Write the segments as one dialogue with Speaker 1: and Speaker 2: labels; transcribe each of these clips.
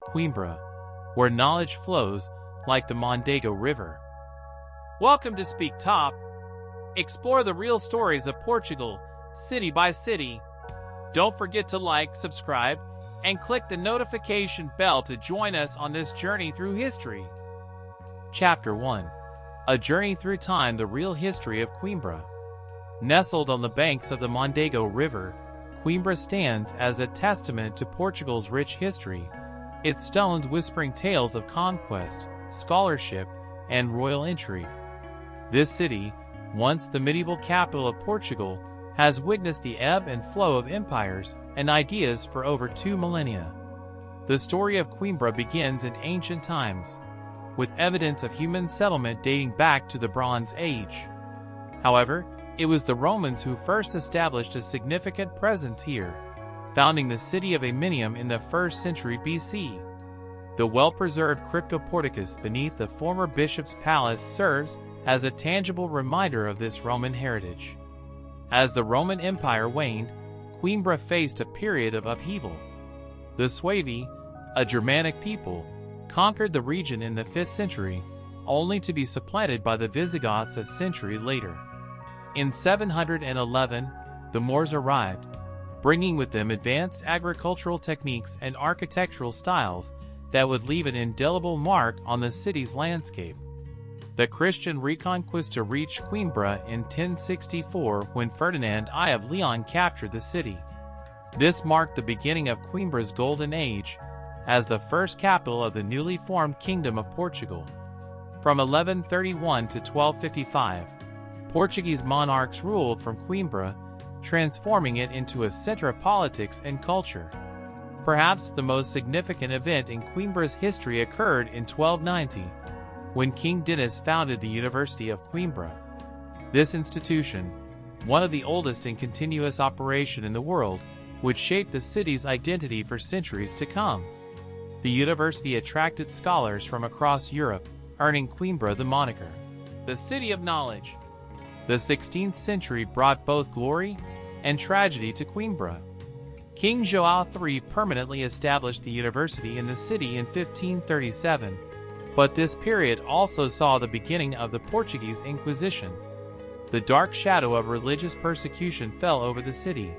Speaker 1: Coimbra, where knowledge flows like the Mondego River. Welcome to SpeakTop. Explore the real stories of Portugal, city by city. Don't forget to like, subscribe, and click the notification bell to join us on this journey through history. Chapter 1. A Journey Through Time, the Real History of Coimbra. Nestled on the banks of the Mondego River, Coimbra stands as a testament to Portugal's rich history, its stones whispering tales of conquest, scholarship, and royal intrigue. This city, once the medieval capital of Portugal, has witnessed the ebb and flow of empires and ideas for over 2 millennia. The story of Coimbra begins in ancient times, with evidence of human settlement dating back to the Bronze Age. However, it was the Romans who first established a significant presence here, founding the city of Aminium in the 1st century BC. The well-preserved cryptoporticus beneath the former bishop's palace serves as a tangible reminder of this Roman heritage. As the Roman Empire waned, Coimbra faced a period of upheaval. The Suevi, a Germanic people, conquered the region in the 5th century, only to be supplanted by the Visigoths a century later. In 711, the Moors arrived, bringing with them advanced agricultural techniques and architectural styles that would leave an indelible mark on the city's landscape. The Christian Reconquista reached Coimbra in 1064 when Ferdinand I of Leon captured the city. This marked the beginning of Coimbra's golden age as the first capital of the newly formed Kingdom of Portugal. From 1131 to 1255, Portuguese monarchs ruled from Coimbra, transforming it into a center of politics and culture. Perhaps the most significant event in Coimbra's history occurred in 1290, when King Dinis founded the University of Coimbra. This institution, one of the oldest in continuous operation in the world, would shape the city's identity for centuries to come. The university attracted scholars from across Europe, earning Coimbra the moniker, the City of Knowledge. The 16th century brought both glory and tragedy to Coimbra. King João III permanently established the university in the city in 1537, but this period also saw the beginning of the Portuguese Inquisition. The dark shadow of religious persecution fell over the city,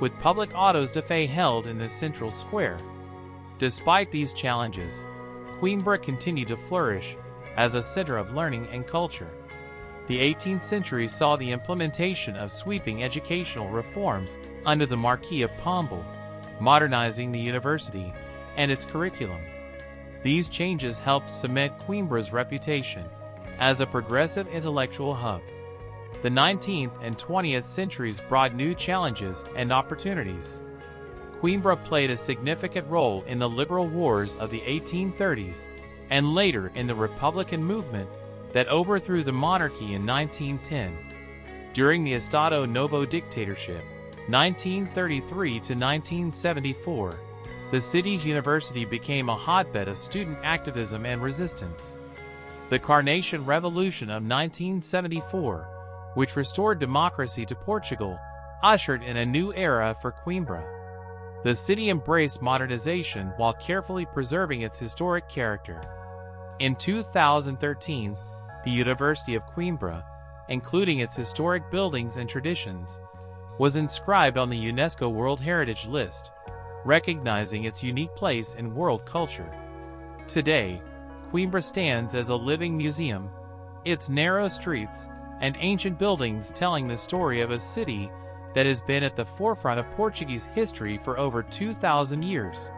Speaker 1: with public autos de fe held in the central square. Despite these challenges, Coimbra continued to flourish as a center of learning and culture. The 18th century saw the implementation of sweeping educational reforms under the Marquis of Pombal, modernizing the university and its curriculum. These changes helped cement Coimbra's reputation as a progressive intellectual hub. The 19th and 20th centuries brought new challenges and opportunities. Coimbra played a significant role in the liberal wars of the 1830s and later in the Republican movement that overthrew the monarchy in 1910. During the Estado Novo dictatorship, 1933 to 1974, the city's university became a hotbed of student activism and resistance. The Carnation Revolution of 1974, which restored democracy to Portugal, ushered in a new era for Coimbra. The city embraced modernization while carefully preserving its historic character. In 2013, the University of Coimbra, including its historic buildings and traditions, was inscribed on the UNESCO World Heritage List, recognizing its unique place in world culture. Today, Coimbra stands as a living museum, its narrow streets and ancient buildings telling the story of a city that has been at the forefront of Portuguese history for over 2,000 years.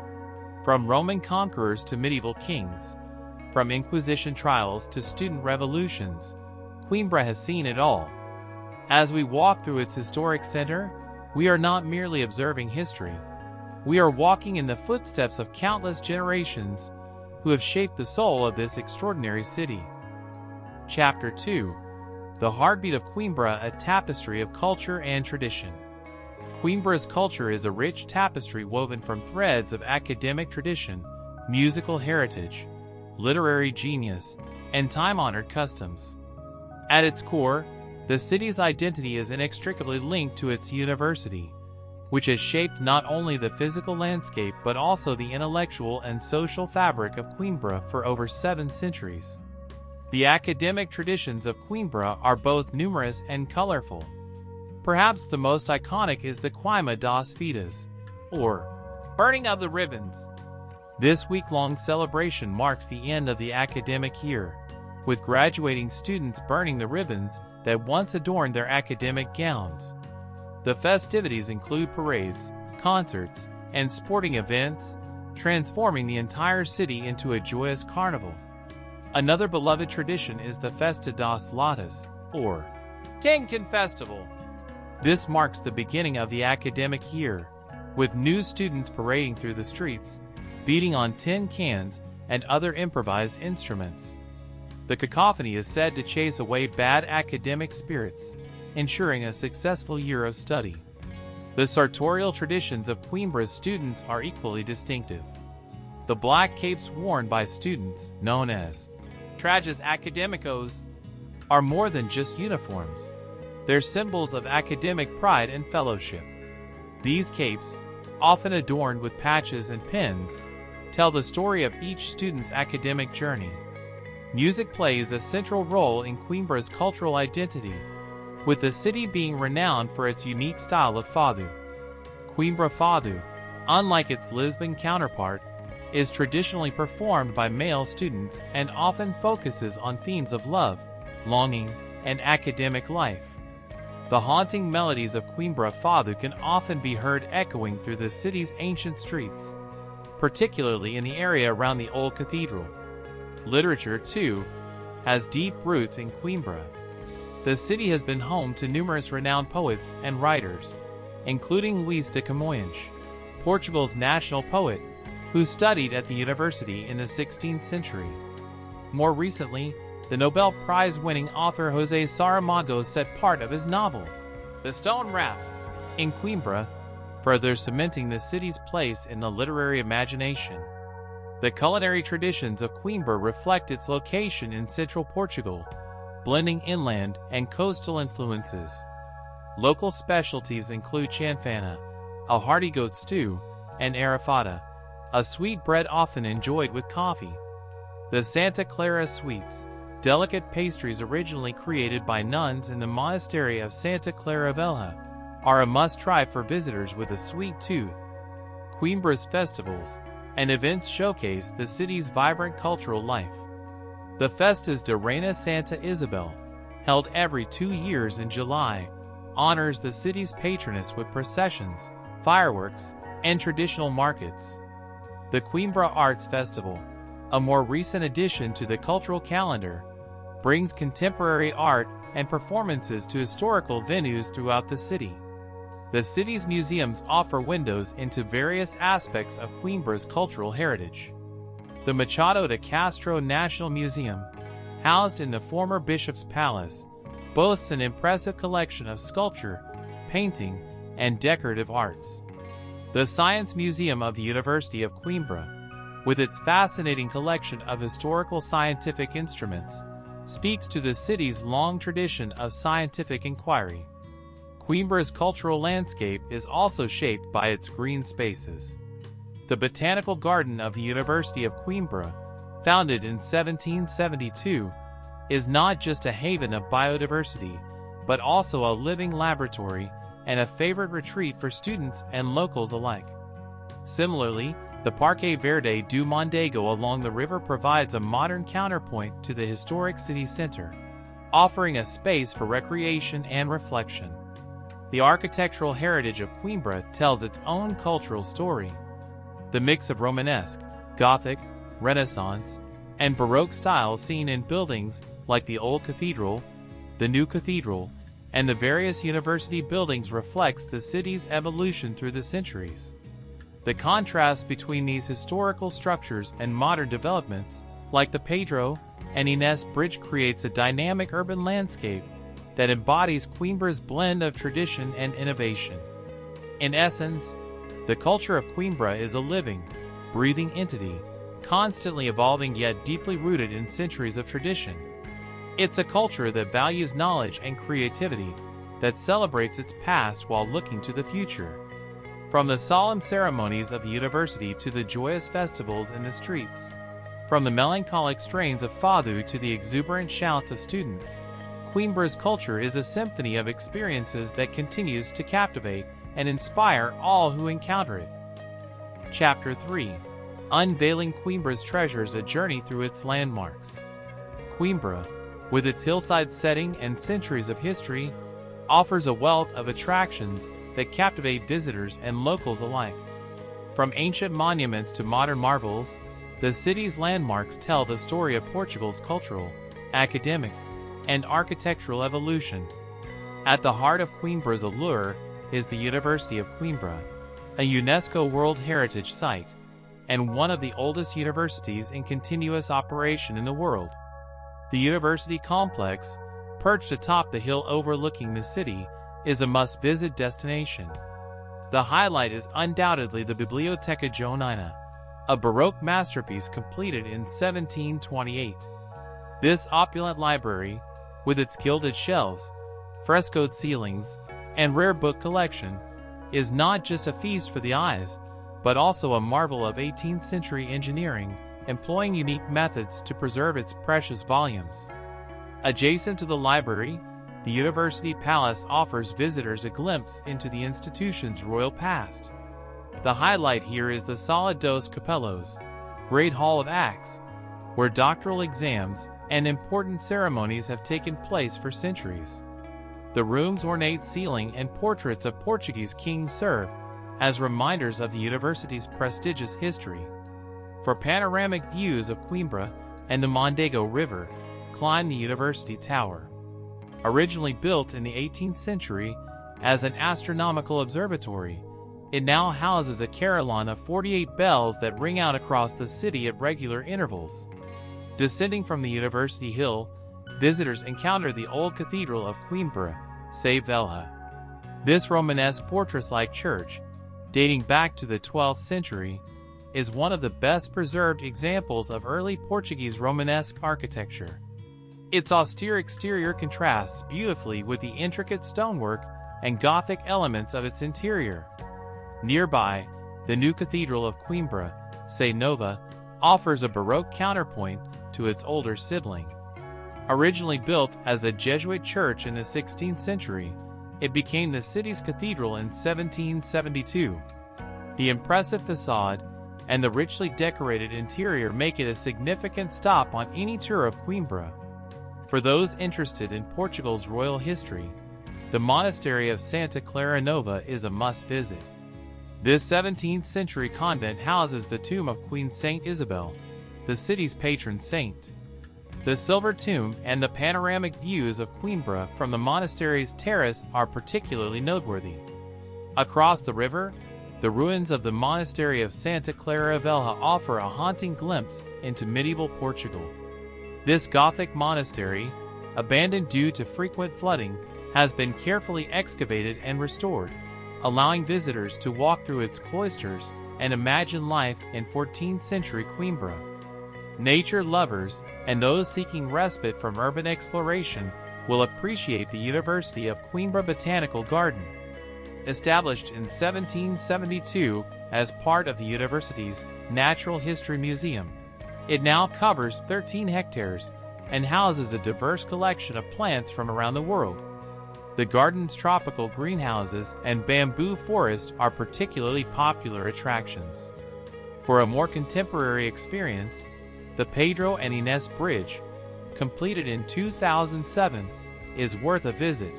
Speaker 1: From Roman conquerors to medieval kings, from Inquisition trials to student revolutions, Coimbra has seen it all. As we walk through its historic center, we are not merely observing history. We are walking in the footsteps of countless generations who have shaped the soul of this extraordinary city. Chapter 2. The Heartbeat of Coimbra, a tapestry of culture and tradition. Coimbra's culture is a rich tapestry woven from threads of academic tradition, musical heritage, literary genius, and time-honored customs. At its core, the city's identity is inextricably linked to its university, which has shaped not only the physical landscape but also the intellectual and social fabric of Coimbra for over 7 centuries. The academic traditions of Coimbra are both numerous and colorful. Perhaps the most iconic is the Queima das Fitas, or burning of the ribbons. This week-long celebration marks the end of the academic year, with graduating students burning the ribbons that once adorned their academic gowns. The festivities include parades, concerts, and sporting events, transforming the entire city into a joyous carnival. Another beloved tradition is the Festa das Latas, or Tin Festival. This marks the beginning of the academic year, with new students parading through the streets, beating on tin cans and other improvised instruments. The cacophony is said to chase away bad academic spirits, ensuring a successful year of study. The sartorial traditions of Coimbra's students are equally distinctive. The black capes worn by students, known as trajes academicos, are more than just uniforms. They're symbols of academic pride and fellowship. These capes, often adorned with patches and pins, tell the story of each student's academic journey. Music plays a central role in Coimbra's cultural identity, with the city being renowned for its unique style of fado. Coimbra fado, unlike its Lisbon counterpart, is traditionally performed by male students and often focuses on themes of love, longing, and academic life. The haunting melodies of Coimbra fado can often be heard echoing through the city's ancient streets, particularly in the area around the old cathedral. Literature, too, has deep roots in Coimbra. The city has been home to numerous renowned poets and writers, including Luís de Camões, Portugal's national poet, who studied at the university in the 16th century. More recently, the Nobel Prize-winning author José Saramago set part of his novel, The Stone Rat, in Coimbra, further cementing the city's place in the literary imagination. The culinary traditions of Coimbra reflect its location in central Portugal, blending inland and coastal influences. Local specialties include chanfana, a hearty goat stew, and arrafada, a sweet bread often enjoyed with coffee. The Santa Clara sweets, delicate pastries originally created by nuns in the monastery of Santa Clara Velha, are a must-try for visitors with a sweet tooth. Coimbra's festivals and events showcase the city's vibrant cultural life. The Festas de Reina Santa Isabel, held every 2 years in July, honors the city's patroness with processions, fireworks, and traditional markets. The Coimbra Arts Festival, a more recent addition to the cultural calendar, brings contemporary art and performances to historical venues throughout the city. The city's museums offer windows into various aspects of Coimbra's cultural heritage. The Machado de Castro National Museum, housed in the former Bishop's Palace, boasts an impressive collection of sculpture, painting, and decorative arts. The Science Museum of the University of Coimbra, with its fascinating collection of historical scientific instruments, speaks to the city's long tradition of scientific inquiry. Coimbra's cultural landscape is also shaped by its green spaces. The Botanical Garden of the University of Coimbra, founded in 1772, is not just a haven of biodiversity, but also a living laboratory and a favorite retreat for students and locals alike. Similarly, the Parque Verde do Mondego along the river provides a modern counterpoint to the historic city center, offering a space for recreation and reflection. The architectural heritage of Coimbra tells its own cultural story. The mix of Romanesque, Gothic, Renaissance, and Baroque styles seen in buildings like the Old Cathedral, the New Cathedral, and the various university buildings reflects the city's evolution through the centuries. The contrast between these historical structures and modern developments, like the Pedro and Inés Bridge, creates a dynamic urban landscape that embodies Coimbra's blend of tradition and innovation. In essence, the culture of Coimbra is a living, breathing entity, constantly evolving yet deeply rooted in centuries of tradition. It's a culture that values knowledge and creativity, that celebrates its past while looking to the future. From the solemn ceremonies of the university to the joyous festivals in the streets, from the melancholic strains of fado to the exuberant shouts of students, Coimbra's culture is a symphony of experiences that continues to captivate and inspire all who encounter it. Chapter 3. Unveiling Coimbra's treasures, a journey through its landmarks. Coimbra, with its hillside setting and centuries of history, offers a wealth of attractions that captivate visitors and locals alike. From ancient monuments to modern marvels, the city's landmarks tell the story of Portugal's cultural, academic, and architectural evolution. At the heart of Coimbra's allure is the University of Coimbra, a UNESCO World Heritage Site, and one of the oldest universities in continuous operation in the world. The university complex, perched atop the hill overlooking the city, is a must-visit destination. The highlight is undoubtedly the Biblioteca Joanina, a Baroque masterpiece completed in 1728. This opulent library, with its gilded shelves, frescoed ceilings, and rare book collection, is not just a feast for the eyes, but also a marvel of 18th century engineering, employing unique methods to preserve its precious volumes. Adjacent to the library, the University Palace offers visitors a glimpse into the institution's royal past. The highlight here is the Sala dos Capelos, Great Hall of Acts, where doctoral exams and important ceremonies have taken place for centuries. The room's ornate ceiling and portraits of Portuguese kings serve as reminders of the university's prestigious history. For panoramic views of Coimbra and the Mondego River, climb the University Tower. Originally built in the 18th century as an astronomical observatory, it now houses a carillon of 48 bells that ring out across the city at regular intervals. Descending from the University Hill, visitors encounter the old Cathedral of Coimbra, Se Velha. This Romanesque fortress-like church, dating back to the 12th century, is one of the best preserved examples of early Portuguese Romanesque architecture. Its austere exterior contrasts beautifully with the intricate stonework and Gothic elements of its interior. Nearby, the new Cathedral of Coimbra, Se Nova, offers a Baroque counterpoint to its older sibling. Originally built as a Jesuit church in the 16th century, it became the city's cathedral in 1772. The impressive facade and the richly decorated interior make it a significant stop on any tour of Coimbra. For those interested in Portugal's royal history, the monastery of Santa Clara Nova is a must-visit. This 17th century convent houses the tomb of Queen Saint Isabel, the city's patron saint. The silver tomb and the panoramic views of Coimbra from the monastery's terrace are particularly noteworthy. Across the river, the ruins of the monastery of Santa Clara Velha offer a haunting glimpse into medieval Portugal. This Gothic monastery, abandoned due to frequent flooding, has been carefully excavated and restored, allowing visitors to walk through its cloisters and imagine life in 14th century Coimbra. Nature lovers and those seeking respite from urban exploration will appreciate the University of Coimbra Botanical Garden. Established in 1772 as part of the university's Natural History Museum, it now covers 13 hectares and houses a diverse collection of plants from around the world. The garden's tropical greenhouses and bamboo forest are particularly popular attractions. For a more contemporary experience, the Pedro and Inés Bridge, completed in 2007, is worth a visit.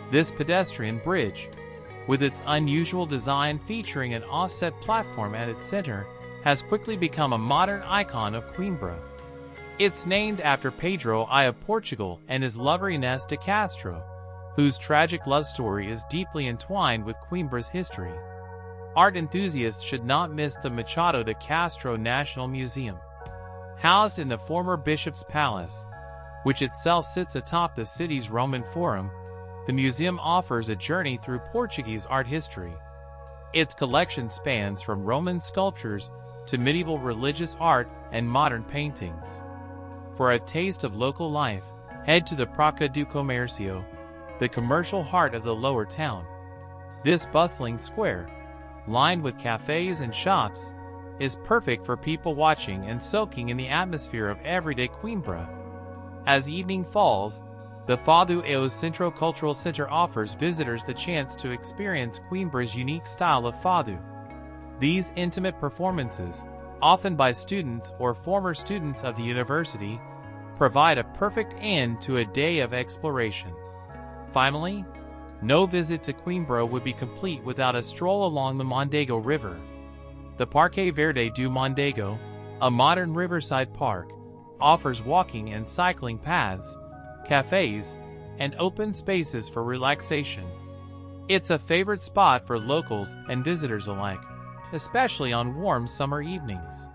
Speaker 1: This pedestrian bridge, with its unusual design featuring an offset platform at its center, has quickly become a modern icon of Coimbra. It's named after Pedro I of Portugal and his lover Inés de Castro, whose tragic love story is deeply entwined with Coimbra's history. Art enthusiasts should not miss the Machado de Castro National Museum. Housed in the former Bishop's Palace, which itself sits atop the city's Roman Forum, the museum offers a journey through Portuguese art history. Its collection spans from Roman sculptures to medieval religious art and modern paintings. For a taste of local life, head to the Praça do Comércio, the commercial heart of the lower town. This bustling square, lined with cafes and shops, is perfect for people watching and soaking in the atmosphere of everyday Coimbra. As evening falls, the Fado ao Centro Cultural Center offers visitors the chance to experience Coimbra's unique style of fado. These intimate performances, often by students or former students of the university, provide a perfect end to a day of exploration. Finally, no visit to Coimbra would be complete without a stroll along the Mondego River. The Parque Verde do Mondego, a modern riverside park, offers walking and cycling paths, cafes, and open spaces for relaxation. It's a favorite spot for locals and visitors alike, especially on warm summer evenings.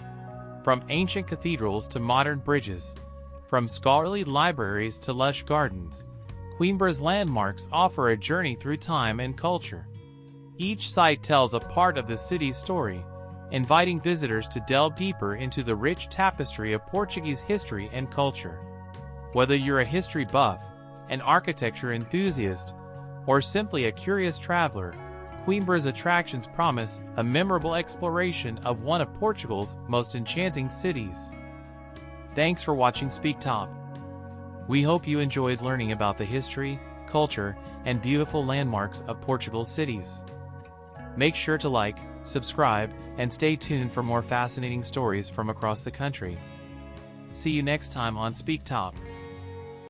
Speaker 1: From ancient cathedrals to modern bridges, from scholarly libraries to lush gardens, Coimbra's landmarks offer a journey through time and culture. Each site tells a part of the city's story, inviting visitors to delve deeper into the rich tapestry of Portuguese history and culture. Whether you're a history buff, an architecture enthusiast, or simply a curious traveler, Coimbra's attractions promise a memorable exploration of one of Portugal's most enchanting cities. Thanks for watching SpeakTop. We hope you enjoyed learning about the history, culture, and beautiful landmarks of Portugal's cities. Make sure to like, subscribe, and stay tuned for more fascinating stories from across the country. See you next time on SpeakTop.